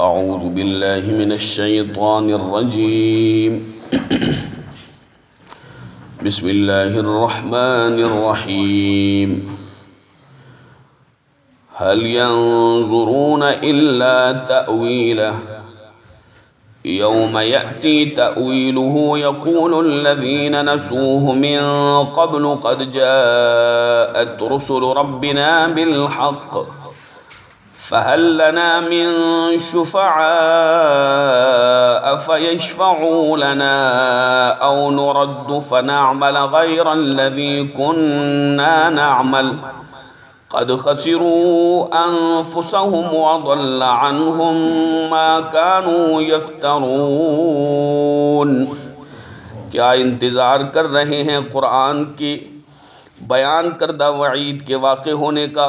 اعوذ باللہ من الشیطان الرجیم بسم اللہ الرحمن الرحیم هل ينظرون إلا تأويله يوم يأتي تأويله يقول الذين نسوه من قبل قد جاءت رسل ربنا بالحق فهل لنا من شفعاء فيشفعوا لنا أو نرد فنعمل غير الذي كنا نعمل قد خسروا انفسهم وضل عنهم ما كانوا يفترون۔ کیا انتظار کر رہے ہیں قرآن کی بیان کردہ وعید کے واقع ہونے کا؟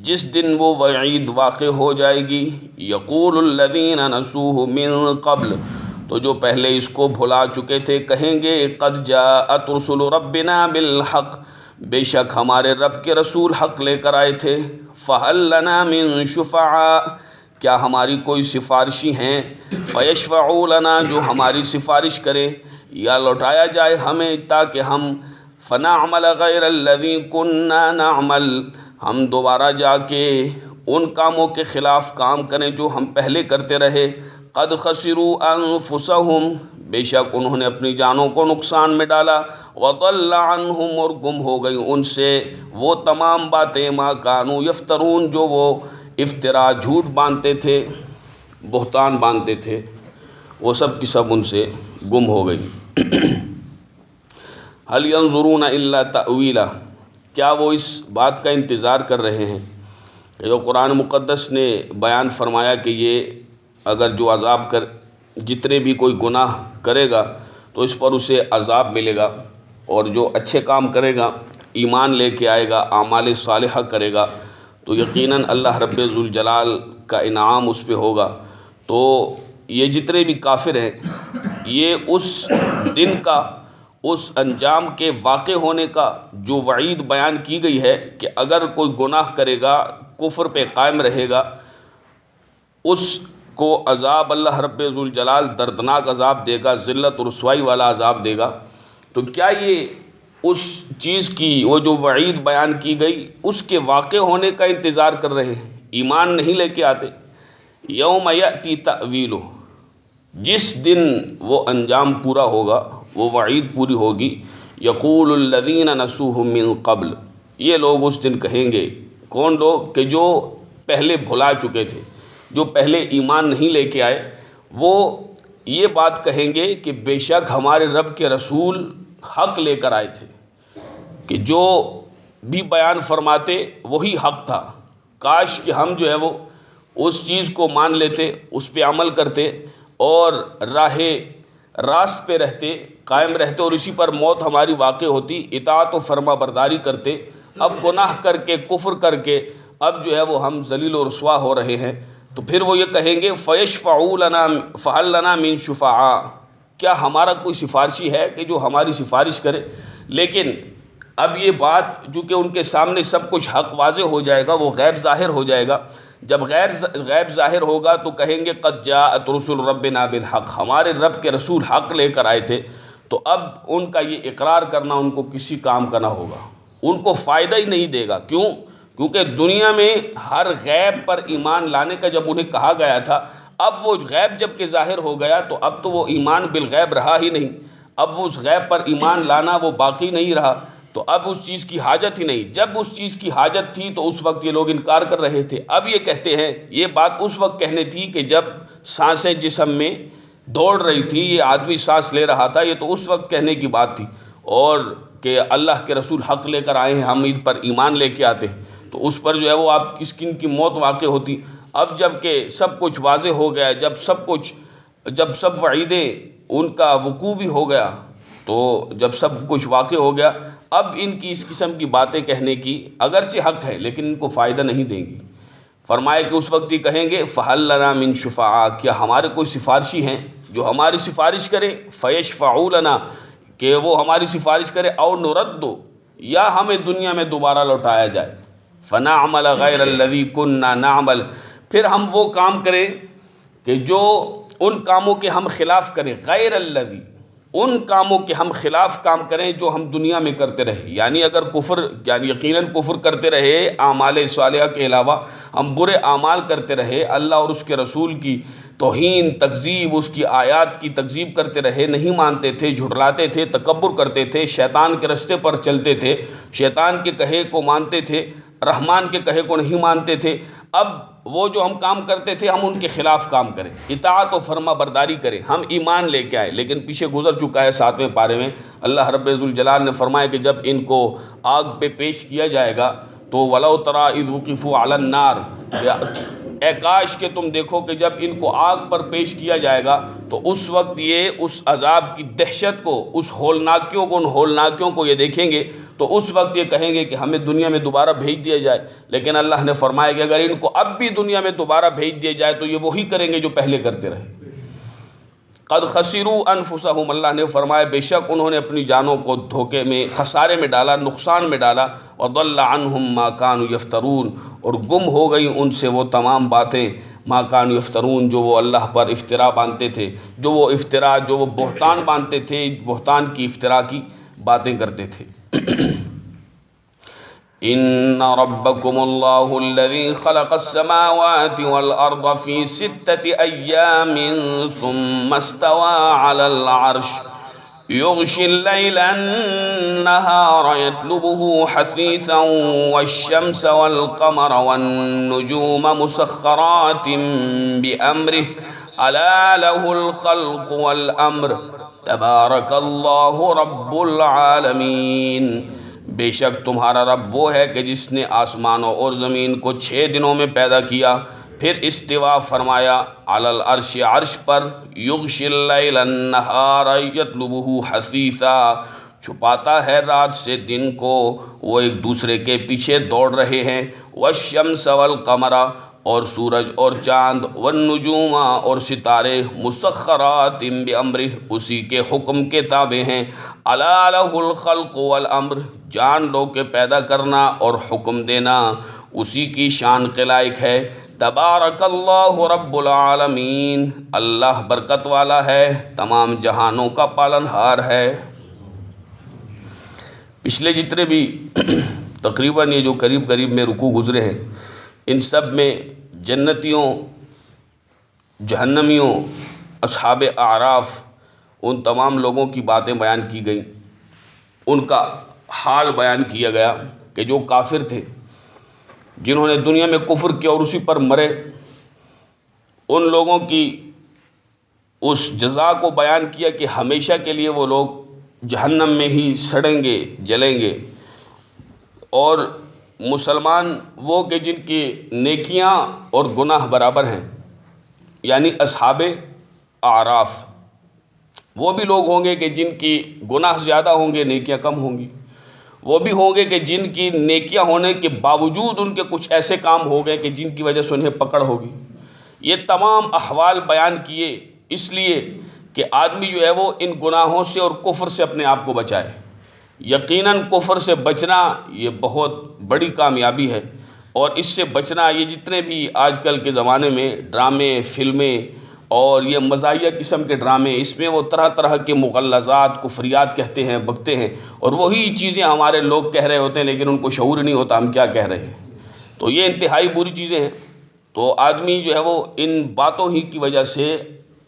جس دن وہ وعید واقع ہو جائے گی، یقول الذین نسوه من قبل، تو جو پہلے اس کو بھلا چکے تھے کہیں گے قد جاءت رسل ربنا بالحق، بے شک ہمارے رب کے رسول حق لے کر آئے تھے۔ فَهَلْ لَنَا مِن شُفَعَاء، کیا ہماری کوئی سفارشی ہیں؟ فَيَشْفَعُوا لَنَا، جو ہماری سفارش کرے یا لوٹایا جائے ہمیں تاکہ ہم فَنَعْمَلَ غَيْرَ الَّذِي كُنَّا نَعْمَلْ، ہم دوبارہ جا کے ان کاموں کے خلاف کام کریں جو ہم پہلے کرتے رہے۔ قد خسروا انفسهم، بے شک انہوں نے اپنی جانوں کو نقصان میں ڈالا۔ وضل عنہم، اور گم ہو گئی ان سے وہ تمام باتیں ما کانوا یفترون، جو وہ افطرا جھوٹ باندھتے تھے، بہتان باندھتے تھے، وہ سب کی سب ان سے گم ہو گئی۔ هل ينظرون الا تأویلہ، کیا وہ اس بات کا انتظار کر رہے ہیں کہ جو قرآن مقدس نے بیان فرمایا کہ یہ اگر جو عذاب کر جتنے بھی کوئی گناہ کرے گا تو اس پر اسے عذاب ملے گا، اور جو اچھے کام کرے گا، ایمان لے کے آئے گا، اعمال صالحہ کرے گا، تو یقیناً اللہ رب ذوالجلال کا انعام اس پہ ہوگا۔ تو یہ جتنے بھی کافر ہیں، یہ اس دن کا، اس انجام کے واقع ہونے کا جو وعید بیان کی گئی ہے کہ اگر کوئی گناہ کرے گا، کفر پہ قائم رہے گا، اس کو عذاب اللہ رب ذوالجلال دردناک عذاب دے گا، ذلت و رسوائی والا عذاب دے گا۔ تو کیا یہ اس چیز کی وہ جو وعید بیان کی گئی اس کے واقع ہونے کا انتظار کر رہے ہیں؟ ایمان نہیں لے کے آتے۔ یوم یأتی تأویلہ، جس دن وہ انجام پورا ہوگا، وہ وعید پوری ہوگی، یقول الذین نسوه من قبل، یہ لوگ اس دن کہیں گے، کون لوگ؟ کہ جو پہلے بھلا چکے تھے، جو پہلے ایمان نہیں لے کے آئے، وہ یہ بات کہیں گے کہ بے شک ہمارے رب کے رسول حق لے کر آئے تھے، کہ جو بھی بیان فرماتے وہی حق تھا، کاش کہ ہم جو ہے وہ اس چیز کو مان لیتے، اس پہ عمل کرتے اور راہ راست پہ رہتے، قائم رہتے، اور اسی پر موت ہماری واقع ہوتی، اطاعت و فرما برداری کرتے۔ اب گناہ کر کے، کفر کر کے اب جو ہے وہ ہم ذلیل و رسوا ہو رہے ہیں، تو پھر وہ یہ کہیں گے فَيَشْفَعُوا لَنَا فَهَلْ لَنَا مِن شُفَعَاء، کیا ہمارا کوئی سفارشی ہے کہ جو ہماری سفارش کرے؟ لیکن اب یہ بات جو کہ ان کے سامنے سب کچھ حق واضح ہو جائے گا، وہ غیب ظاہر ہو جائے گا۔ جب غیب ظاہر ہوگا تو کہیں گے قد جاءت رسل ربنا بالحق، ہمارے رب کے رسول حق لے کر آئے تھے۔ تو اب ان کا یہ اقرار کرنا ان کو کسی کام کا نہ ہوگا، ان کو فائدہ ہی نہیں دے گا۔ کیوں؟ کیونکہ دنیا میں ہر غیب پر ایمان لانے کا جب انہیں کہا گیا تھا، اب وہ غیب جب کہ ظاہر ہو گیا تو اب تو وہ ایمان بالغیب رہا ہی نہیں، اب وہ اس غیب پر ایمان لانا وہ باقی نہیں رہا، تو اب اس چیز کی حاجت ہی نہیں۔ جب اس چیز کی حاجت تھی تو اس وقت یہ لوگ انکار کر رہے تھے، اب یہ کہتے ہیں، یہ بات اس وقت کہنے تھی کہ جب سانسیں جسم میں دوڑ رہی تھی، یہ آدمی سانس لے رہا تھا، یہ تو اس وقت کہنے کی بات تھی، اور کہ اللہ کے رسول حق لے کر آئے ہیں، ہم ان پر ایمان لے کے آتے، تو اس پر جو ہے وہ آپ کس کن کی موت واقع ہوتی۔ اب جب کہ سب کچھ واضح ہو گیا، جب سب وعیدیں ان کا وقوع بھی ہو گیا، تو جب سب کچھ واقع ہو گیا، اب ان کی اس قسم کی باتیں کہنے کی اگرچہ حق ہے لیکن ان کو فائدہ نہیں دیں گی۔ فرمایا کہ اس وقت ہی کہیں گے فَهَلْ لَنَا مِن شُفَعَاء، کیا ہمارے کوئی سفارشی ہیں جو ہماری سفارش کرے؟ فَيَشْفَعُوا لَنَا، کہ وہ ہماری سفارش کرے، او نُرَدُّ، یا ہمیں دنیا میں دوبارہ لوٹایا جائے، فَنَعْمَلَ غَيْرَ الَّذِي كُنَّا نَعْمَلْ، پھر ہم وہ کام کریں کہ جو ان کاموں کے ہم خلاف کریں، غیر الذی، ان کاموں کے ہم خلاف کام کریں جو ہم دنیا میں کرتے رہے، یعنی اگر کفر، یعنی یقیناً کفر کرتے رہے، اعمال صالحہ کے علاوہ ہم برے اعمال کرتے رہے، اللہ اور اس کے رسول کی توہین، تکذیب، اس کی آیات کی تکذیب کرتے رہے، نہیں مانتے تھے، جھٹلاتے تھے، تکبر کرتے تھے، شیطان کے رستے پر چلتے تھے، شیطان کے کہے کو مانتے تھے، رحمان کے کہے کو نہیں مانتے تھے، اب وہ جو ہم کام کرتے تھے ہم ان کے خلاف کام کریں، اطاعت و فرما برداری کریں، ہم ایمان لے کے آئے۔ لیکن پیچھے گزر چکا ہے 7ویں پارے میں، اللہ رب ذوالجلال نے فرمایا کہ جب ان کو آگ پہ پیش کیا جائے گا تو وَلَوْ تَرَىٰ إِذْ وُقِفُوا عَلَى النَّارِ، اے کاش کہ تم دیکھو کہ جب ان کو آگ پر پیش کیا جائے گا تو اس وقت یہ اس عذاب کی دہشت کو، اس ہولناکیوں کو، ان ہولناکیوں کو یہ دیکھیں گے تو اس وقت یہ کہیں گے کہ ہمیں دنیا میں دوبارہ بھیج دیا جائے۔ لیکن اللہ نے فرمایا کہ اگر ان کو اب بھی دنیا میں دوبارہ بھیج دیا جائے تو یہ وہی کریں گے جو پہلے کرتے رہے۔ قد خسروا انفسهم، اللہ نے فرمایا بے شک انہوں نے اپنی جانوں کو دھوکے میں، خسارے میں ڈالا، نقصان میں ڈالا۔ وضل عنهم ما كانوا يفترون، اور گم ہو گئی ان سے وہ تمام باتیں، ما كانوا يفترون، جو وہ اللہ پر افطرا باندھتے تھے، جو وہ افطرا، جو وہ بہتان باندھتے تھے، بہتان کی افطرا کی باتیں کرتے تھے۔ ان ربکم اللہ الذی خلق السماوات والارض فی 6 ایام ثم استوى على العرش یغشی اللیل النہار یطلبه حثیثا والشمس والقمر والنجوم مسخرات بأمرہ الا له الخلق والامر تبارک اللہ رب العالمین، بے شک تمہارا رب وہ ہے کہ جس نے آسمانوں اور زمین کو 6 دنوں میں پیدا کیا، پھر استوا فرمایا علی العرش، عرش پر، یغشی اللیل النہار یطلبہ حثیثا، چھپاتا ہے رات سے دن کو، وہ ایک دوسرے کے پیچھے دوڑ رہے ہیں، والشمس والقمر، اور سورج اور چاند، والنجوم، اور ستارے، مسخرات بامرہ، اسی کے حکم کے تابع ہیں، الا لہ الخلق والامر، جان لو کہ پیدا کرنا اور حکم دینا اسی کی شان کے لائق ہے۔ تبارک اللہ رب العالمین، اللہ برکت والا ہے، تمام جہانوں کا پالنہار ہے۔ پچھلے جتنے بھی تقریباً یہ جو قریب میں رکوع گزرے ہیں، ان سب میں جنتیوں، جہنمیوں، اصحاب اعراف، ان تمام لوگوں کی باتیں بیان کی گئیں، ان کا حال بیان کیا گیا کہ جو کافر تھے، جنہوں نے دنیا میں کفر کیا اور اسی پر مرے، ان لوگوں کی اس جزا کو بیان کیا کہ ہمیشہ کے لیے وہ لوگ جہنم میں ہی سڑیں گے، جلیں گے، اور مسلمان وہ کہ جن کی نیکیاں اور گناہ برابر ہیں، یعنی اصحاب اعراف، وہ بھی لوگ ہوں گے کہ جن کی گناہ زیادہ ہوں گے، نیکیاں کم ہوں گی، وہ بھی ہوں گے کہ جن کی نیکیاں ہونے کے باوجود ان کے کچھ ایسے کام ہو گئے کہ جن کی وجہ سے انہیں پکڑ ہوگی۔ یہ تمام احوال بیان کیے اس لیے کہ آدمی جو ہے وہ ان گناہوں سے اور کفر سے اپنے آپ کو بچائے۔ یقیناً کفر سے بچنا یہ بہت بڑی کامیابی ہے، اور اس سے بچنا، یہ جتنے بھی آج کل کے زمانے میں ڈرامے، فلمیں اور یہ مزاحیہ قسم کے ڈرامے، اس میں وہ طرح طرح کے مغلظات، کفریات کہتے ہیں، بکتے ہیں، اور وہی چیزیں ہمارے لوگ کہہ رہے ہوتے ہیں لیکن ان کو شعور نہیں ہوتا ہم کیا کہہ رہے ہیں۔ تو یہ انتہائی بری چیزیں ہیں۔ تو آدمی جو ہے وہ ان باتوں ہی کی وجہ سے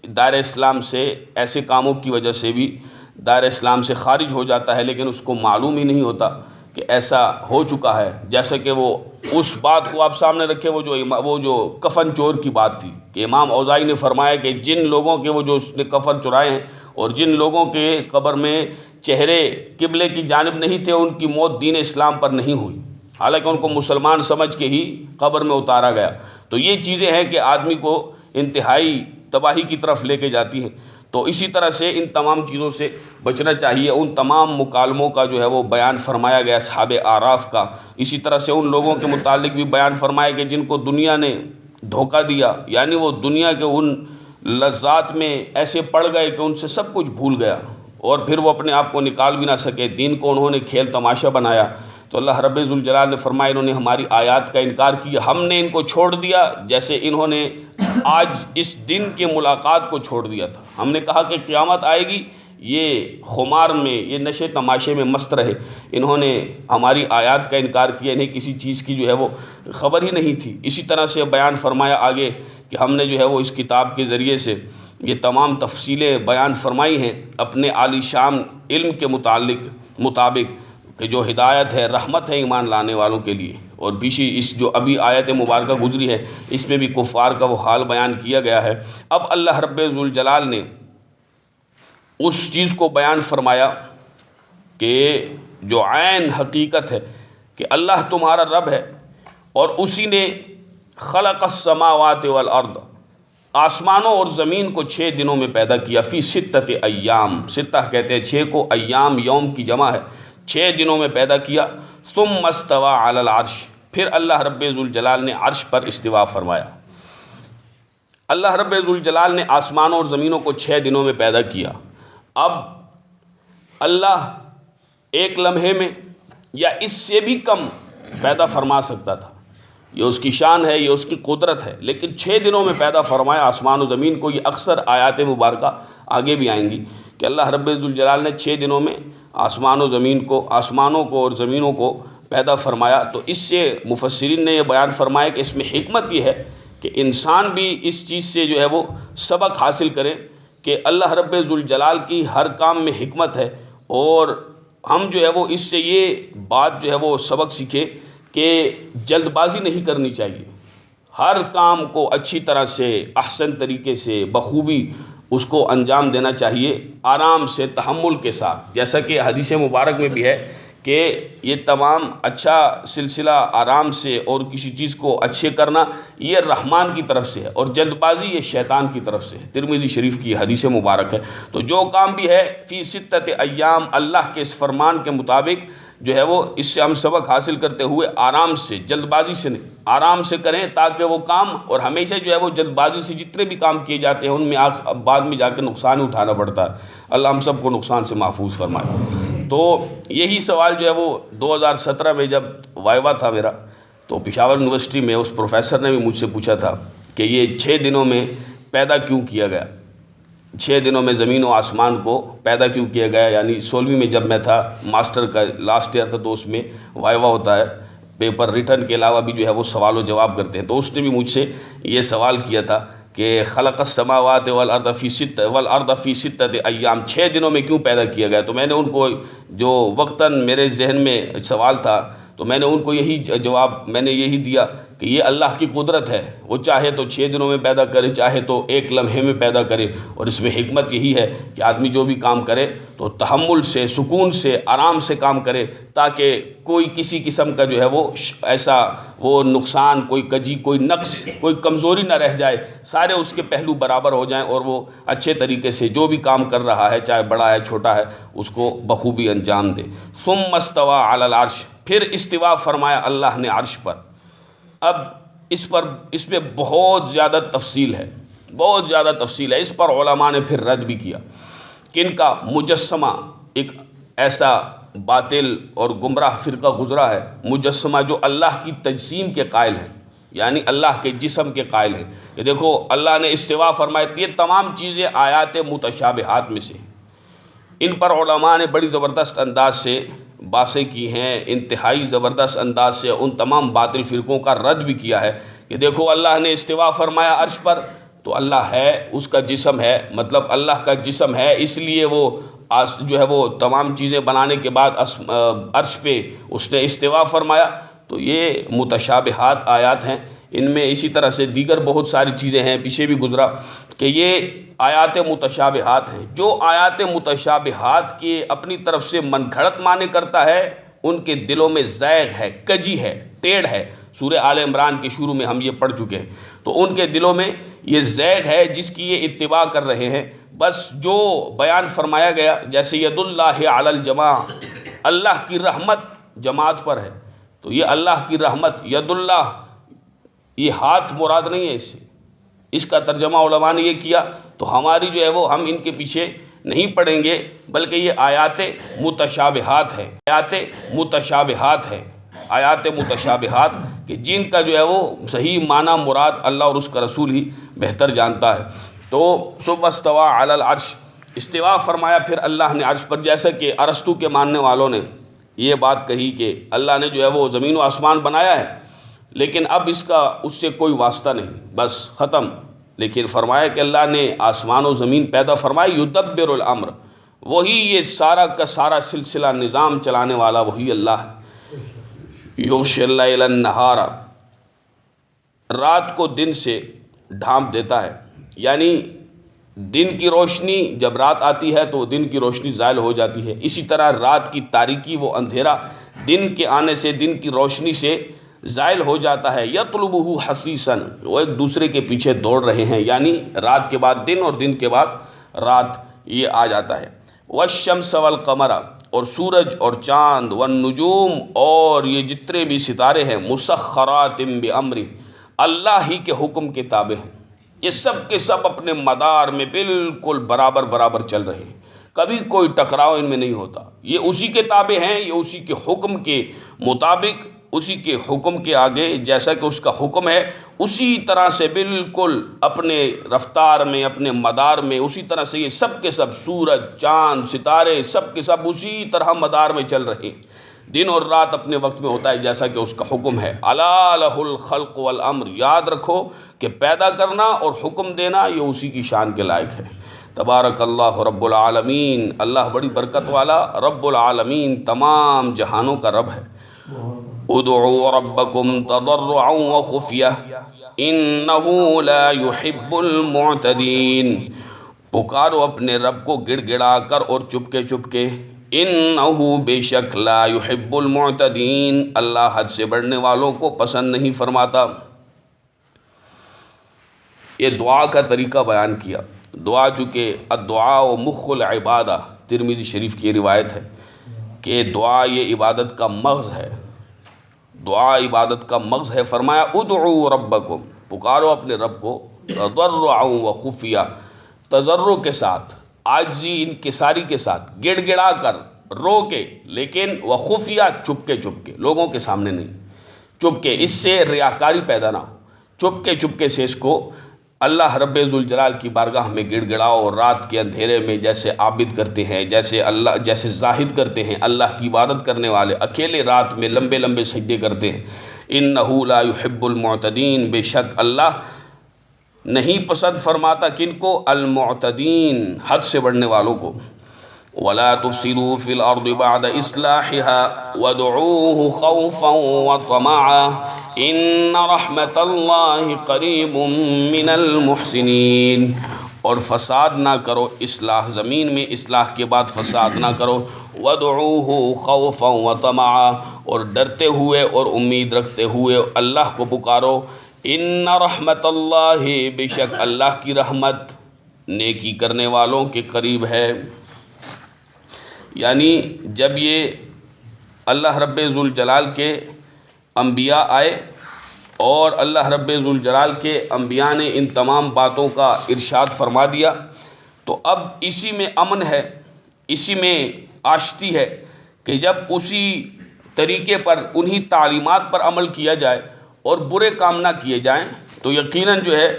دائرہ اسلام سے، ایسے کاموں کی وجہ سے بھی دائرہ اسلام سے خارج ہو جاتا ہے، لیکن اس کو معلوم ہی نہیں ہوتا کہ ایسا ہو چکا ہے۔ جیسا کہ وہ اس بات کو آپ سامنے رکھے، وہ جو کفن چور کی بات تھی کہ امام اوزاعی نے فرمایا کہ جن لوگوں کے وہ جو اس نے کفن چرائے ہیں اور جن لوگوں کے قبر میں چہرے قبلے کی جانب نہیں تھے، ان کی موت دین اسلام پر نہیں ہوئی، حالانکہ ان کو مسلمان سمجھ کے ہی قبر میں اتارا گیا۔ تو یہ چیزیں ہیں کہ آدمی کو انتہائی تباہی کی طرف لے کے جاتی ہیں۔ تو اسی طرح سے ان تمام چیزوں سے بچنا چاہیے۔ ان تمام مکالموں کا جو ہے وہ بیان فرمایا گیا اصحاب اعراف کا۔ اسی طرح سے ان لوگوں کے متعلق بھی بیان فرمایا کہ جن کو دنیا نے دھوکہ دیا، یعنی وہ دنیا کے ان لذات میں ایسے پڑ گئے کہ ان سے سب کچھ بھول گیا، اور پھر وہ اپنے آپ کو نکال بھی نہ سکے، دین کو انہوں نے کھیل تماشا بنایا، تو اللہ رب ذوالجلال نے فرمایا انہوں نے ہماری آیات کا انکار کیا، ہم نے ان کو چھوڑ دیا جیسے انہوں نے آج اس دن کی ملاقات کو چھوڑ دیا تھا۔ ہم نے کہا کہ قیامت آئے گی، یہ خمار میں، یہ نشے تماشے میں مست رہے، انہوں نے ہماری آیات کا انکار کیا، انہیں کسی چیز کی جو ہے وہ خبر ہی نہیں تھی۔ اسی طرح سے بیان فرمایا آگے کہ ہم نے جو ہے وہ اس کتاب کے ذریعے سے یہ تمام تفصیلیں بیان فرمائی ہیں اپنے عالی شان علم کے مطابق کہ جو ہدایت ہے، رحمت ہے ایمان لانے والوں کے لیے۔ اور پیچھے اس جو ابھی آیت مبارکہ گزری ہے اس میں بھی کفار کا وہ حال بیان کیا گیا ہے۔ اب اللہ رب ذوالجلال نے اس چیز کو بیان فرمایا کہ جو عین حقیقت ہے کہ اللہ تمہارا رب ہے، اور اسی نے خلق السماوات والارض، آسمانوں اور زمین کو 6 دنوں میں پیدا کیا، فی ستۃ ایام، ستہ کہتے ہیں 6 کو، ایام یوم کی جمع ہے، 6 دنوں میں پیدا کیا، ثم استوى علی العرش، پھر اللہ رب ذوالجلال نے عرش پر استوا فرمایا۔ اللہ رب ذوالجلال نے آسمانوں اور زمینوں کو 6 دنوں میں پیدا کیا۔ اب اللہ ایک لمحے میں یا اس سے بھی کم پیدا فرما سکتا تھا، یہ اس کی شان ہے، یہ اس کی قدرت ہے، لیکن 6 دنوں میں پیدا فرمایا آسمان و زمین کو۔ یہ اکثر آیات مبارکہ آگے بھی آئیں گی کہ اللہ رب ذوالجلال نے 6 دنوں میں آسمانوں کو اور زمینوں کو پیدا فرمایا۔ تو اس سے مفسرین نے یہ بیان فرمایا کہ اس میں حکمت یہ ہے کہ انسان بھی اس چیز سے جو ہے وہ سبق حاصل کرے کہ اللہ رب ذوالجلال کی ہر کام میں حکمت ہے، اور ہم جو ہے وہ اس سے یہ بات جو ہے وہ سبق سیکھیں کہ جلد بازی نہیں کرنی چاہیے، ہر کام کو اچھی طرح سے، احسن طریقے سے، بخوبی اس کو انجام دینا چاہیے، آرام سے، تحمل کے ساتھ، جیسا کہ حدیث مبارک میں بھی ہے کہ یہ تمام اچھا سلسلہ آرام سے اور کسی چیز کو اچھے کرنا یہ رحمان کی طرف سے ہے، اور جلد بازی یہ شیطان کی طرف سے ہے، ترمذی شریف کی حدیث مبارک ہے۔ تو جو کام بھی ہے فی ستۃ ایام، اللہ کے اس فرمان کے مطابق جو ہے وہ، اس سے ہم سبق حاصل کرتے ہوئے آرام سے، جلد بازی سے نہیں، آرام سے کریں تاکہ وہ کام، اور ہمیشہ جو ہے وہ جلد بازی سے جتنے بھی کام کیے جاتے ہیں ان میں بعد میں جا کے نقصان اٹھانا پڑتا ہے، اللہ ہم سب کو نقصان سے محفوظ فرمائے۔ تو یہی سوال جو ہے وہ 2017 میں جب وائوا تھا میرا، تو پشاور یونیورسٹی میں اس پروفیسر نے بھی مجھ سے پوچھا تھا کہ یہ 6 دنوں میں پیدا کیوں کیا گیا، 6 دنوں میں زمین و آسمان کو پیدا کیوں کیا گیا۔ یعنی 16ویں میں جب میں تھا، ماسٹر کا لاسٹ ایئر تھا، تو اس میں وائوا ہوتا ہے، پیپر ریٹن کے علاوہ بھی جو ہے وہ سوال و جواب کرتے ہیں، تو اس نے بھی مجھ سے یہ سوال کیا تھا کہ خلق السماوات والارض فی ستۃ ایام، 6 دنوں میں کیوں پیدا کیا گیا۔ تو میں نے ان کو، جو وقتاً میرے ذہن میں سوال تھا، تو میں نے ان کو یہی جواب میں نے یہی دیا کہ یہ اللہ کی قدرت ہے، وہ چاہے تو 6 دنوں میں پیدا کرے، چاہے تو ایک لمحے میں پیدا کرے، اور اس میں حکمت یہی ہے کہ آدمی جو بھی کام کرے تو تحمل سے، سکون سے، آرام سے کام کرے، تاکہ کوئی کسی قسم کا جو ہے وہ ایسا وہ نقصان، کوئی کجی، کوئی نقص، کوئی کمزوری نہ رہ جائے، سارے اس کے پہلو برابر ہو جائیں، اور وہ اچھے طریقے سے جو بھی کام کر رہا ہے، چاہے بڑا ہے چھوٹا ہے، اس کو بخوبی انجام دے۔ ثم استوى علی العرش، پھر استوا فرمایا اللہ نے عرش پر۔ اب اس میں بہت زیادہ تفصیل ہے، بہت زیادہ تفصیل ہے، اس پر علماء نے پھر رد بھی کیا۔ کن کا؟ مجسمہ، ایک ایسا باطل اور گمراہ فرقہ گزرا ہے، مجسمہ، جو اللہ کی تجسیم کے قائل ہے، یعنی اللہ کے جسم کے قائل ہے کہ دیکھو اللہ نے استوا فرمایا۔ یہ تمام چیزیں آیات متشابہات میں سے، ان پر علماء نے بڑی زبردست انداز سے باتیں کی ہیں، انتہائی زبردست انداز سے ان تمام باطل فرقوں کا رد بھی کیا ہے کہ دیکھو اللہ نے استوا فرمایا عرش پر، تو اللہ ہے، اس کا جسم ہے، مطلب اللہ کا جسم ہے، اس لیے وہ جو ہے وہ تمام چیزیں بنانے کے بعد عرش پہ اس نے استوا فرمایا۔ تو یہ متشابہات آیات ہیں، ان میں اسی طرح سے دیگر بہت ساری چیزیں ہیں، پیچھے بھی گزرا کہ یہ آیات متشابہات ہیں۔ جو آیات متشابہات کے اپنی طرف سے من گھڑت معنی کرتا ہے، ان کے دلوں میں زیغ ہے، کجی ہے، ٹیڑھ ہے۔ سورہ آل عمران کے شروع میں ہم یہ پڑھ چکے ہیں، تو ان کے دلوں میں یہ زیغ ہے جس کی یہ اتباع کر رہے ہیں۔ بس جو بیان فرمایا گیا، جیسے ید اللہ علی الجماع، اللہ کی رحمت جماعت پر ہے، تو یہ اللہ کی رحمت، ید اللہ، یہ ہاتھ مراد نہیں ہے، اس کا ترجمہ علماء نے یہ کیا، تو ہماری جو ہے وہ، ہم ان کے پیچھے نہیں پڑھیں گے، بلکہ یہ آیات متشابہات ہیں، آیات متشابہات ہیں، آیات متشابہات کہ جن کا جو ہے وہ صحیح معنی مراد اللہ اور اس کا رسول ہی بہتر جانتا ہے۔ تو ثم استوى علی العرش، استوا فرمایا پھر اللہ نے عرش پر، جیسا کہ ارسطو کے ماننے والوں نے یہ بات کہی کہ اللہ نے جو ہے وہ زمین و آسمان بنایا ہے، لیکن اب اس سے کوئی واسطہ نہیں، بس ختم۔ لیکن فرمایا کہ اللہ نے آسمان و زمین پیدا فرمائی، یدبر الامر، وہی یہ سارا کا سارا سلسلہ نظام چلانے والا وہی اللہ ہے۔ یغشی اللیل النہار، رات کو دن سے ڈھانپ دیتا ہے، یعنی دن کی روشنی جب رات آتی ہے تو دن کی روشنی زائل ہو جاتی ہے، اسی طرح رات کی تاریکی وہ اندھیرا دن کے آنے سے، دن کی روشنی سے زائل ہو جاتا ہے۔ یطلبہ حثیثاً، وہ ایک دوسرے کے پیچھے دوڑ رہے ہیں، یعنی رات کے بعد دن اور دن کے بعد رات یہ آ جاتا ہے۔ والشمس والقمر، اور سورج اور چاند، والنجوم، اور یہ جتنے بھی ستارے ہیں، مسخرات بامرہ، اللہ ہی کے حکم کے تابع ہیں، یہ سب کے سب اپنے مدار میں بالکل برابر برابر چل رہے ہیں، کبھی کوئی ٹکراؤ ان میں نہیں ہوتا، یہ اسی کے تابع ہیں، یہ اسی کے حکم کے مطابق، اسی کے حکم کے آگے جیسا کہ اس کا حکم ہے اسی طرح سے بالکل اپنے رفتار میں، اپنے مدار میں، اسی طرح سے یہ سب کے سب سورج، چاند، ستارے سب کے سب اسی طرح مدار میں چل رہے ہیں، دن اور رات اپنے وقت میں ہوتا ہے جیسا کہ اس کا حکم ہے۔ الا لہ الخلق والامر، یاد رکھو کہ پیدا کرنا اور حکم دینا یہ اسی کی شان کے لائق ہے۔ تبارک اللہ رب العالمین، اللہ بڑی برکت والا رب العالمین، تمام جہانوں کا رب ہے۔ ادعوا ربکم تضرعا وخفیہ انہ لا يحب المعتدین، پکارو اپنے رب کو گڑ گڑا کر اور چپکے چپکے، انہ بے شک لا يحب المعتدین، اللہ حد سے بڑھنے والوں کو پسند نہیں فرماتا۔ یہ دعا کا طریقہ بیان کیا، دعا چونکہ الدعاء مخ العبادہ، ترمذی شریف کی روایت ہے کہ دعا یہ عبادت کا مغز ہے، دعا عبادت کا مغز ہے۔ فرمایا ادعوا ربکم، پکارو اپنے رب کو، تضرعا وخفیہ، تضرع کے ساتھ، عاجزی انکساری کے ساتھ، گڑ گڑا کر، رو کے، لیکن وخفیہ، چپکے چپکے، لوگوں کے سامنے نہیں، چپکے، اس سے ریاکاری پیدا نہ ہو، چپکے چپکے سے اس کو اللہ رب ذوالجلال کی بارگاہ میں گڑ گڑاؤ، اور رات کے اندھیرے میں جیسے عابد کرتے ہیں، جیسے زاہد کرتے ہیں، اللہ کی عبادت کرنے والے اکیلے رات میں لمبے لمبے سجدے کرتے ہیں۔ انہ لا يحب المعتدین، بے شک اللہ نہیں پسند فرماتا کن کو؟ المعتدین، حد سے بڑھنے والوں کو۔ ولا تفسدوا في الارض بعد اصلاحها وادعوه خوفا وطمعا ان رحمت اللہ قریب من المحسنین، اور فساد نہ کرو، اصلاح زمین میں اصلاح کے بعد فساد نہ کرو، وادعوه خوفا وطمعا، اور ڈرتے ہوئے اور امید رکھتے ہوئے اللہ کو پکارو، ان رحمت اللہ، بے شک اللہ کی رحمت نیکی کرنے والوں کے قریب ہے۔ یعنی جب یہ اللہ رب ذوالجلال کے انبیاء آئے اور اللہ رب ذوالجلال کے انبیاء نے ان تمام باتوں کا ارشاد فرما دیا، تو اب اسی میں امن ہے، اسی میں آشتی ہے کہ جب اسی طریقے پر، انہی تعلیمات پر عمل کیا جائے اور برے کام نہ کیے جائیں تو یقیناً جو ہے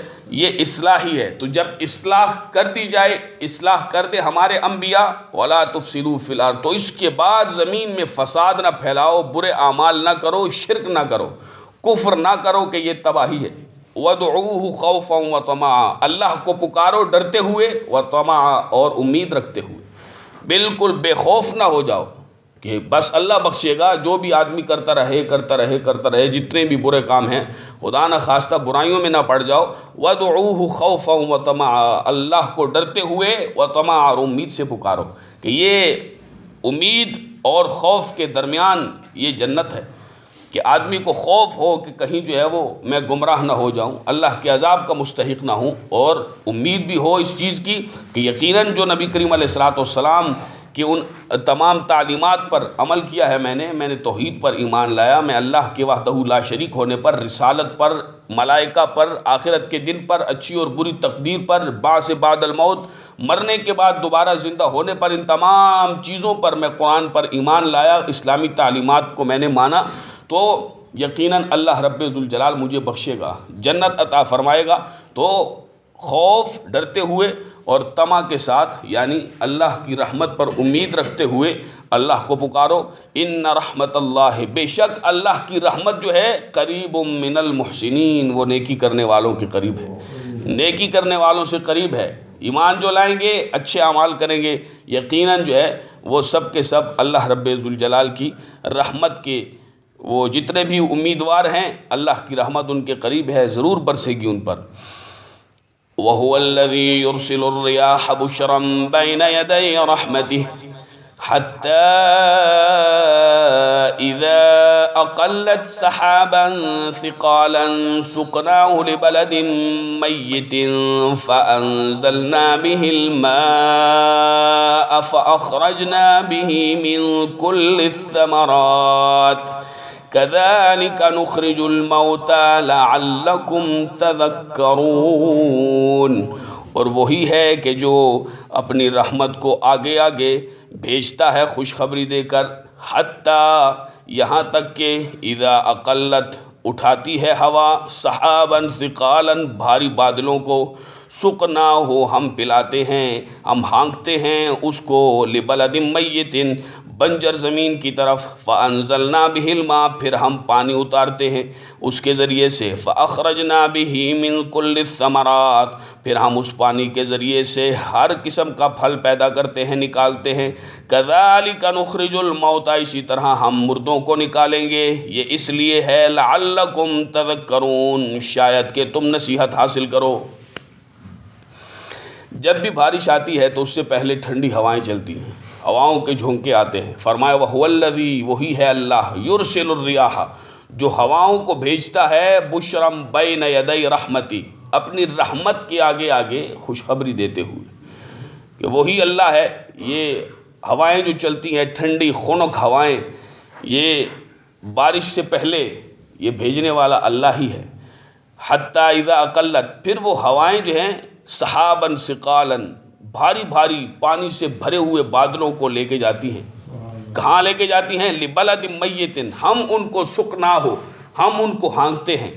یہ اصلاح ہی ہے۔ تو جب اصلاح کر دی جائے، اصلاح کر دے ہمارے انبیاء، ولا تفسدوا فی الارض، تو اس کے بعد زمین میں فساد نہ پھیلاؤ، برے اعمال نہ کرو، شرک نہ کرو، کفر نہ کرو، کہ یہ تباہی ہے۔ وادعوه خوفا وطمعا، اللہ کو پکارو ڈرتے ہوئے، وطمعا، اور امید رکھتے ہوئے، بالکل بے خوف نہ ہو جاؤ کہ بس اللہ بخشے گا، جو بھی آدمی کرتا رہے کرتا رہے کرتا رہے، جتنے بھی برے کام ہیں خدا نہ خواستہ برائیوں میں نہ پڑ جاؤ۔ وادعوه خوفا وطمعا، اللہ کو ڈرتے ہوئے، وطمعا، اور امید سے پکارو، کہ یہ امید اور خوف کے درمیان یہ جنت ہے، کہ آدمی کو خوف ہو کہ کہیں جو ہے وہ میں گمراہ نہ ہو جاؤں، اللہ کے عذاب کا مستحق نہ ہوں، اور امید بھی ہو اس چیز کی کہ یقیناً جو نبی کریم علیہ الصلوۃ والسلام کہ ان تمام تعلیمات پر عمل کیا ہے میں نے توحید پر ایمان لایا، میں اللہ کے وحدہ لا شریک ہونے پر، رسالت پر، ملائکہ پر، آخرت کے دن پر، اچھی اور بری تقدیر پر، بعث بعد الموت، مرنے کے بعد دوبارہ زندہ ہونے پر، ان تمام چیزوں پر میں قرآن پر ایمان لایا، اسلامی تعلیمات کو میں نے مانا، تو یقیناً اللہ رب ذوالجلال مجھے بخشے گا، جنت عطا فرمائے گا۔ تو خوف ڈرتے ہوئے اور طمع کے ساتھ، یعنی اللہ کی رحمت پر امید رکھتے ہوئے اللہ کو پکارو۔ ان رحمت اللہ، بے شک اللہ کی رحمت جو ہے، قریب من المحسنین، وہ نیکی کرنے والوں کے قریب ہے، نیکی کرنے والوں سے قریب ہے۔ ایمان جو لائیں گے، اچھے اعمال کریں گے، یقیناً جو ہے وہ سب کے سب اللہ رب ذوالجلال کی رحمت کے وہ جتنے بھی امیدوار ہیں، اللہ کی رحمت ان کے قریب ہے، ضرور برسے گی ان پر۔ وَهُوَ الَّذِي يُرْسِلُ الرِّيَاحَ بُشْرًا بَيْنَ يَدَيْ رَحْمَتِهِ حَتَّى إِذَا أَقَلَّتْ سَحَابًا ثِقَالًا سُقْنَاهُ لِبَلَدٍ مَّيِّتٍ فَأَنزَلْنَا بِهِ الْمَاءَ فَأَخْرَجْنَا بِهِ مِن كُلِّ الثَّمَرَاتِ كَذَلِكَ نُخْرِجُ الْمَوْتَى لَعَلَّكُمْ تَذَكَّرُونَ۔ اور وہی ہے کہ جو اپنی رحمت کو آگے آگے بھیجتا ہے خوشخبری دے کر، حتیٰ یہاں تک کہ اذا اقلت اٹھاتی ہے ہوا، سحاباً ثقالاً بھاری بادلوں کو، سقنا ہو ہم پلاتے ہیں، ہم ہانکتے ہیں اس کو، لبلد میت بنجر زمین کی طرف، فانزلنا بہ الماء پھر ہم پانی اتارتے ہیں اس کے ذریعے سے، فاخرجنا بہ من کل الثمرات پھر ہم اس پانی کے ذریعے سے ہر قسم کا پھل پیدا کرتے ہیں، نکالتے ہیں، کذالک نخرج الموتى اسی طرح ہم مردوں کو نکالیں گے، یہ اس لیے ہے لعلکم تذکرون شاید کہ تم نصیحت حاصل کرو۔ جب بھی بارش آتی ہے تو اس سے پہلے ٹھنڈی ہوائیں چلتی ہیں، ہواؤں کے جھونکے آتے ہیں، فرمایا وَهُوَ الَّذِي وہی ہے اللہ، يُرْسِلُ الرِّيَاحَ جو ہواؤں کو بھیجتا ہے، بُشْرًا بَيْنَ يَدَيْ رَحْمَتِهِ اپنی رحمت کے آگے آگے خوشخبری دیتے ہوئے کہ وہی اللہ ہے۔ یہ ہوائیں جو چلتی ہیں، ٹھنڈی خنک ہوائیں، یہ بارش سے پہلے یہ بھیجنے والا اللہ ہی ہے۔ حتیٰ اذا اقلت پھر وہ ہوائیں جو ہیں، سحاباً ثقالاً بھاری بھاری پانی سے بھرے ہوئے بادلوں کو لے کے جاتی ہیں، کہاں لے کے جاتی ہیں؟ لبلد میت ہم ان کو سقنا ہو ہم ان کو ہانکتے ہیں،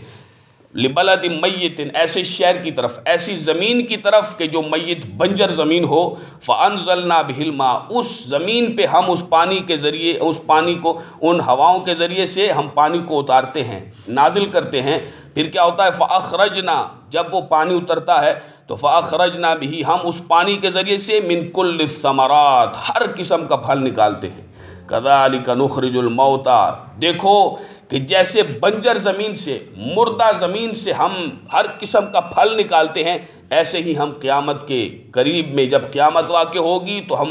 لبلد میت ایسے شہر کی طرف، ایسی زمین کی طرف کہ جو میت بنجر زمین ہو، فانزلنا بہ الماء اس زمین پہ ہم اس پانی کے ذریعے، اس پانی کو ان ہواؤں کے ذریعے سے ہم پانی کو اتارتے ہیں، نازل کرتے ہیں۔ پھر کیا ہوتا ہے؟ فاخرجنا جب وہ پانی اترتا ہے تو فاخرجنا بہ ہم اس پانی کے ذریعے سے من کل الثمرات ہر قسم کا پھل نکالتے ہیں، کذالک نخرج الموتى دیکھو کہ جیسے بنجر زمین سے، مردہ زمین سے ہم ہر قسم کا پھل نکالتے ہیں، ایسے ہی ہم قیامت کے قریب میں جب قیامت واقع ہوگی تو ہم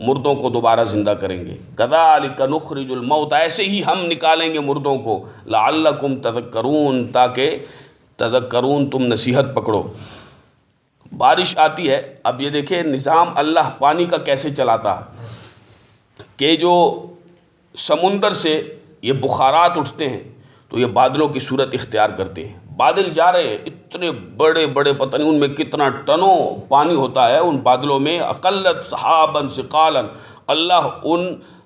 مردوں کو دوبارہ زندہ کریں گے، کذالک نخرج الموتى ایسے ہی ہم نکالیں گے مردوں کو، لعلکم تذکرون تاکہ تذکرون تم نصیحت پکڑو۔ بارش آتی ہے، اب یہ دیکھیں نظام اللہ پانی کا کیسے چلاتا ہے کہ جو سمندر سے یہ بخارات اٹھتے ہیں تو یہ بادلوں کی صورت اختیار کرتے ہیں، بادل جا رہے ہیں اتنے بڑے بڑے، پتہ نہیں ان میں کتنا ٹنوں پانی ہوتا ہے ان بادلوں میں، اقلت سحاباً ثقالاً اللہ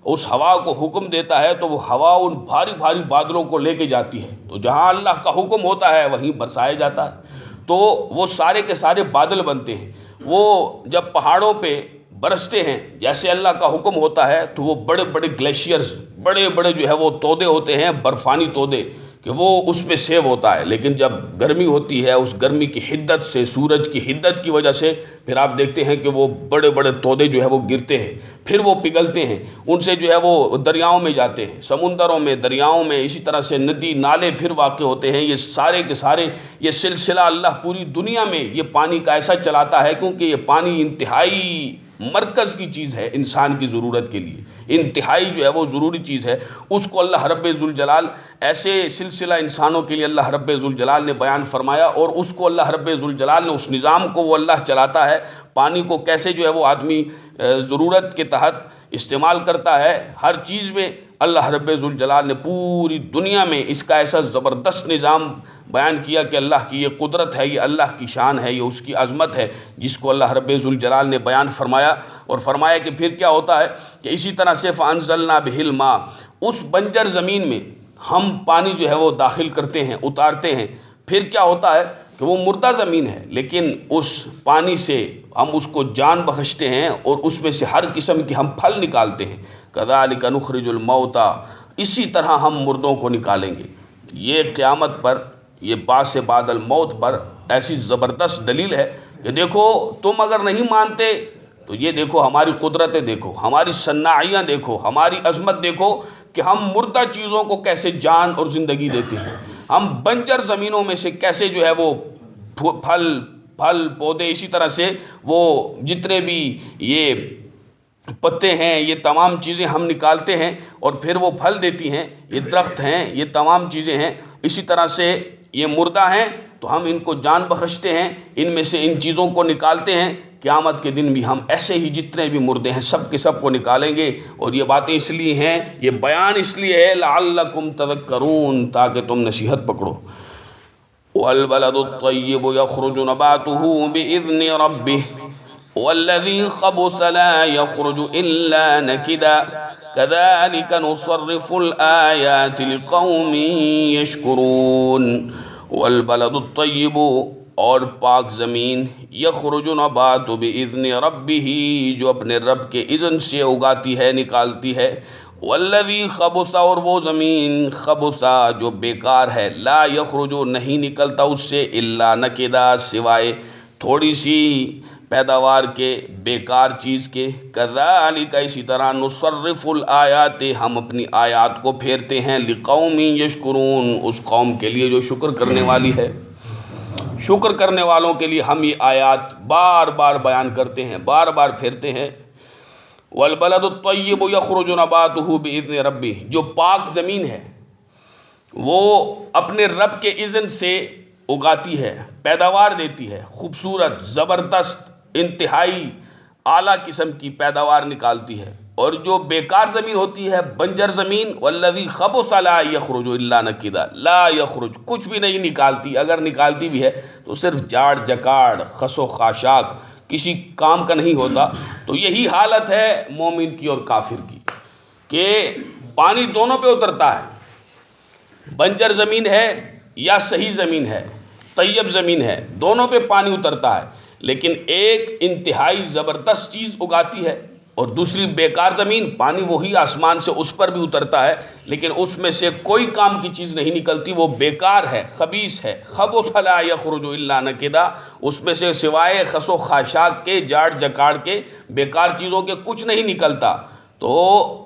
اس ہوا کو حکم دیتا ہے تو وہ ہوا ان بھاری بھاری بادلوں کو لے کے جاتی ہے، تو جہاں اللہ کا حکم ہوتا ہے وہیں برسایا جاتا ہے، تو وہ سارے کے سارے بادل بنتے ہیں۔ وہ جب پہاڑوں پہ برستے ہیں جیسے اللہ کا حکم ہوتا ہے تو وہ بڑے بڑے گلیشیئرز، بڑے بڑے جو ہے وہ تودے ہوتے ہیں، برفانی تودے، کہ وہ اس میں سیو ہوتا ہے، لیکن جب گرمی ہوتی ہے اس گرمی کی حدت سے، سورج کی حدت کی وجہ سے پھر آپ دیکھتے ہیں کہ وہ بڑے بڑے تودے جو ہے وہ گرتے ہیں، پھر وہ پگھلتے ہیں، ان سے جو ہے وہ دریاؤں میں جاتے ہیں، سمندروں میں، دریاؤں میں، اسی طرح سے ندی نالے پھر واقع ہوتے ہیں۔ یہ سارے کے سارے یہ سلسلہ اللہ پوری دنیا میں یہ پانی کا ایسا چلاتا ہے کیونکہ یہ پانی انتہائی مرکز کی چیز ہے انسان کی ضرورت کے لیے، انتہائی جو ہے وہ ضروری چیز ہے، اس کو اللہ رب ذوالجلال ایسے سلسلہ انسانوں کے لیے اللہ رب ذوالجلال نے بیان فرمایا، اور اس کو اللہ رب ذوالجلال نے اس نظام کو وہ اللہ چلاتا ہے، پانی کو کیسے جو ہے وہ آدمی ضرورت کے تحت استعمال کرتا ہے، ہر چیز میں اللہ رب ذوالجلال نے پوری دنیا میں اس کا ایسا زبردست نظام بیان کیا کہ اللہ کی یہ قدرت ہے، یہ اللہ کی شان ہے، یہ اس کی عظمت ہے، جس کو اللہ رب ذوالجلال نے بیان فرمایا، اور فرمایا کہ پھر کیا ہوتا ہے کہ اسی طرح سے فَأَنزَلْنَا بِهِ الْمَاءَ، اس بنجر زمین میں ہم پانی جو ہے وہ داخل کرتے ہیں، اتارتے ہیں، پھر کیا ہوتا ہے کہ وہ مردہ زمین ہے لیکن اس پانی سے ہم اس کو جان بخشتے ہیں اور اس میں سے ہر قسم کے ہم پھل نکالتے ہیں۔ كَذَلِكَ نُخْرِجُ الْمَوْتَى، اسی طرح ہم مردوں کو نکالیں گے۔ یہ قیامت پر، یہ بعث بعد الموت پر ایسی زبردست دلیل ہے کہ دیکھو تم اگر نہیں مانتے تو یہ دیکھو ہماری قدرتیں دیکھو، ہماری صناعیاں دیکھو، ہماری عظمت دیکھو کہ ہم مردہ چیزوں کو کیسے جان اور زندگی دیتے ہیں، ہم بنجر زمینوں میں سے کیسے جو ہے وہ پھل پودے، اسی طرح سے وہ جتنے بھی یہ پتے ہیں، یہ تمام چیزیں ہم نکالتے ہیں اور پھر وہ پھل دیتی ہیں، یہ درخت ہیں، یہ تمام چیزیں ہیں، اسی طرح سے یہ مردہ ہیں تو ہم ان کو جان بخشتے ہیں، ان میں سے ان چیزوں کو نکالتے ہیں۔ قیامت کے دن بھی ہم ایسے ہی جتنے بھی مردے ہیں سب کے سب کو نکالیں گے، اور یہ باتیں اس لیے ہیں، یہ بیان اس لیے ہے لعلکم تذکرون، تاکہ تم نصیحت پکڑو۔ والبلد الطیب یخرج نباته بإذن ربه والذی خبث لا یخرج الا نکدا كذلك نصرف الآیات لقوم یشکرون۔ والبلد الطیب، اور پاک زمین، یخرج نبات بإذن ربہ، جو اپنے رب کے اذن سے اگاتی ہے، نکالتی ہے۔ والذی خبث، اور وہ زمین خبث جو بیکار ہے، لا یخرج، نہیں نکلتا اس سے، الا نکدا، سوائے تھوڑی سی پیداوار کے، بیکار چیز کے۔ کذالک، اسی طرح، نصرف الآیات، ہم اپنی آیات کو پھیرتے ہیں، لقوم یشکرون، اس قوم کے لیے جو شکر کرنے والی ہے۔ شکر کرنے والوں کے لیے ہم یہ آیات بار بار بیان کرتے ہیں، بار بار پھیرتے ہیں۔ والبلد الطیب یخرج نباتہ بإذن ربہ، جو پاک زمین ہے وہ اپنے رب کے اذن سے اگاتی ہے، پیداوار دیتی ہے، خوبصورت، زبردست، انتہائی اعلیٰ قسم کی پیداوار نکالتی ہے۔ اور جو بیکار زمین ہوتی ہے، بنجر زمین، والذی خبث لا یخرج الا نکدا، لا یخرج، کچھ بھی نہیں نکالتی، اگر نکالتی بھی ہے تو صرف جاڑ جکاڑ، خس و خاشاک، کسی کام کا نہیں ہوتا۔ تو یہی حالت ہے مومن کی اور کافر کی کہ پانی دونوں پہ اترتا ہے، بنجر زمین ہے یا صحیح زمین ہے، طیب زمین ہے، دونوں پہ پانی اترتا ہے، لیکن ایک انتہائی زبردست چیز اگاتی ہے اور دوسری بیکار زمین، پانی وہی آسمان سے اس پر بھی اترتا ہے لیکن اس میں سے کوئی کام کی چیز نہیں نکلتی، وہ بیکار ہے، خبیث ہے۔ خبث لا یخرج الا نکدا، اس میں سے سوائے خس و خاشاک کے، جاڑ جکاڑ کے، بیکار چیزوں کے کچھ نہیں نکلتا۔ تو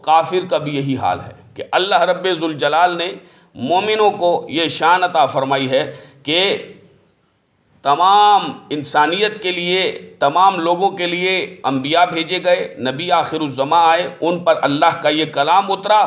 کافر کا بھی یہی حال ہے کہ اللہ رب ذوالجلال نے مومنوں کو یہ شان عطا فرمائی ہے کہ تمام انسانیت کے لیے، تمام لوگوں کے لیے انبیاء بھیجے گئے، نبی آخر الزماں آئے، ان پر اللہ کا یہ کلام اترا،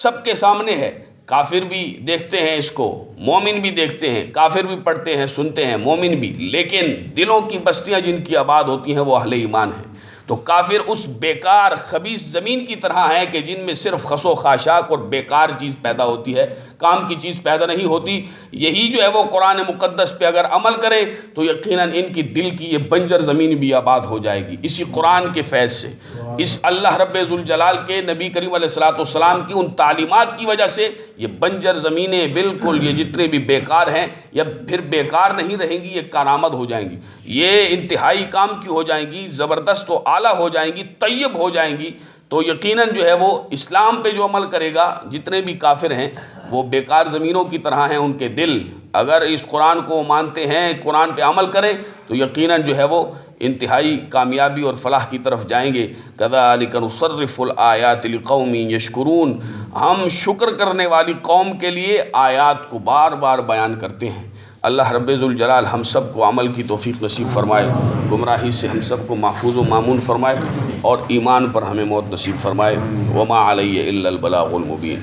سب کے سامنے ہے، کافر بھی دیکھتے ہیں اس کو، مومن بھی دیکھتے ہیں، کافر بھی پڑھتے ہیں، سنتے ہیں، مومن بھی، لیکن دلوں کی بستیاں جن کی آباد ہوتی ہیں وہ اہل ایمان ہیں۔ تو کافر اس بیکار خبیث زمین کی طرح ہیں کہ جن میں صرف خس و خاشاک اور بیکار چیز پیدا ہوتی ہے، کام کی چیز پیدا نہیں ہوتی۔ یہی جو ہے وہ قرآن مقدس پہ اگر عمل کرے تو یقیناً ان کی دل کی یہ بنجر زمین بھی آباد ہو جائے گی، اسی قرآن کے فیض سے، اس اللہ رب ذوالجلال کے نبی کریم علیہ الصلوۃ والسلام کی ان تعلیمات کی وجہ سے یہ بنجر زمینیں بالکل، یہ جتنے بھی بیکار ہیں، یا پھر بیکار نہیں رہیں گی، یہ کارآمد ہو جائیں گی، یہ انتہائی کام کی ہو جائیں گی، زبردست و اعلیٰ ہو جائیں گی، طیب ہو جائیں گی۔ تو یقیناً جو ہے وہ اسلام پہ جو عمل کرے گا، جتنے بھی کافر ہیں وہ بیکار زمینوں کی طرح ہیں، ان کے دل اگر اس قرآن کو مانتے ہیں، قرآن پہ عمل کریں تو یقیناً جو ہے وہ انتہائی کامیابی اور فلاح کی طرف جائیں گے۔ کذالک نصرف الآیات لقوم یشکرون، ہم شکر کرنے والی قوم کے لیے آیات کو بار بار بیان کرتے ہیں۔ اللہ رب ذوالجلال ہم سب کو عمل کی توفیق نصیب فرمائے، گمراہی سے ہم سب کو محفوظ و مامون فرمائے، اور ایمان پر ہمیں موت نصیب فرمائے۔ وما علی الا البلاغ المبین۔